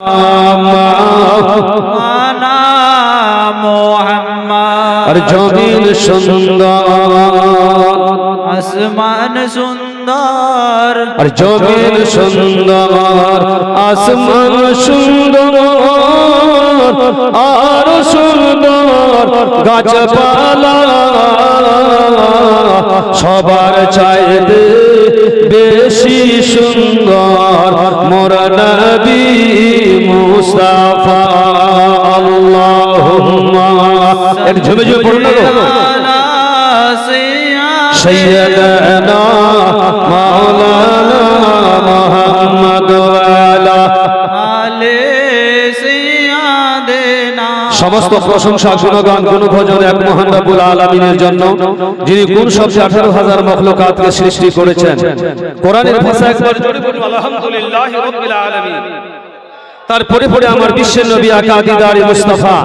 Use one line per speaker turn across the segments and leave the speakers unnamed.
মোহাম্মদ আর জমিন সুন্দর আসমান সুন্দর আর জমিন সুন্দর আসমান সুন্দর আর সুন্দর গাছপালা সবার চাইতে বেশি সুন্দর মোর নবী মুস্তাফা আল্লাহুম্মা এক ঝুমে ঝুমে পড়ুন না সাইয়্যিদানা মাওলানা মুহাম্মদ ওয়ালা আলে সাইয়্যিদানা। সমস্ত প্রশংসা গুণগান গুণভজন এক মহান রব্বুল আলামিনের জন্য, যিনি কোন শব্দে 18,000 মাখলুকাতকে সৃষ্টি করেছেন। কোরআনের ভাষা একবার জোরে বলুন আলহামদুলিল্লাহি রাব্বিল আলামিন। তারপরে পরে আমার বিশ্বের নবী আকা দিদারে মুস্তাফা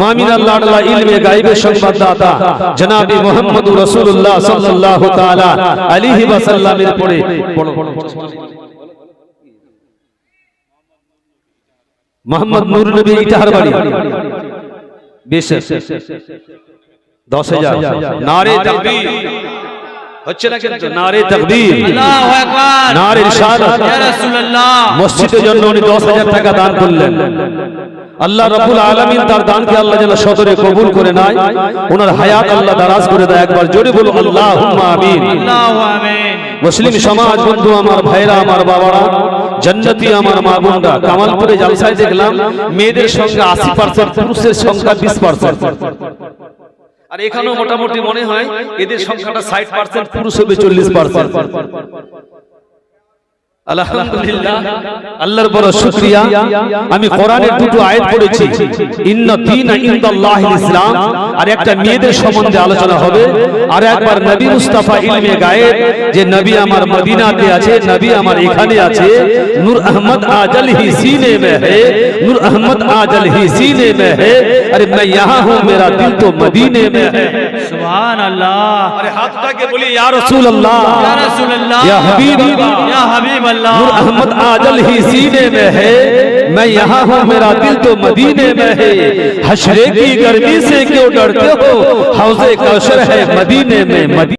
মামিন আল্লাহ তাআলা ইলমে গায়বের সংবাদদাতা জনাবি মুহাম্মদুর রাসূলুল্লাহ সাল্লাল্লাহু তাআলা আলাইহি ওয়াসাল্লামের পরে মোহাম্মদ নূর নবী ইটাহার বাড়ি 10,000 নারে তাকবীর হচ্ছে না কিন্তু নারে তাকবীর আল্লাহু আকবার নারে ইরশাদ ইয়া রাসূলুল্লাহ। মসজিদের জন্য উনি 10,000 টাকা দান করলেন। আল্লাহ রাব্বুল আলামিন তার দানকে আল্লাহ যেন সদরে কবুল করে নেয়, ওনার হায়াত আল্লাহ দারাজ করে দেয়। একবার জোরে বলো আল্লাহুম্মা আমিন আল্লাহু আমিন। মুসলিম সমাজ বন্ধু আমার ভাইরা আমার বাবারা জান্নাতি আমার মা বোনরা, কামালপুরে জালসায় দেখলাম মেয়েদের সংখ্যা 80%, পুরুষের সংখ্যা 20%। আর এখানেও মোটামুটি মনে হয় এদের সংখ্যাটা 60%, পুরুষ হবে 40%। আলহামদুলিল্লাহ, আল্লাহর বড় শুকরিয়া। আমি কোরআনের দুটো আয়াত পড়েছি, ইন্না দীনা ইনদাল্লাহিল ইসলাম, আর একটা মেয়েদের সম্বন্ধে আলোচনা হবে। আর একবার নবী মুস্তাফা ইলমে গায়েব, যে নবী আমার মদিনাতে আছে, নবী আমার এখানে আছে। নূর আহমদ আজল হি सीने में है, नूर अहमद आजल ही सीने में है। अरे मैं यहाँ हूँ, मेरा दिल तो मदीने में है। सुभान अल्लाह। अरे हाथ उठा के बोलिए या रसूल अल्लाह, या रसूल अल्लाह, या हबीब अल्लाह, या हबीब अल्लाह। नूर अहमद आजल ही सीने में है, मैं यहाँ हूँ, मेरा दिल तो मदीने में है। हशरे की गर्मी से क्यों डरते हो, हौज़े कौशर है मदीने में।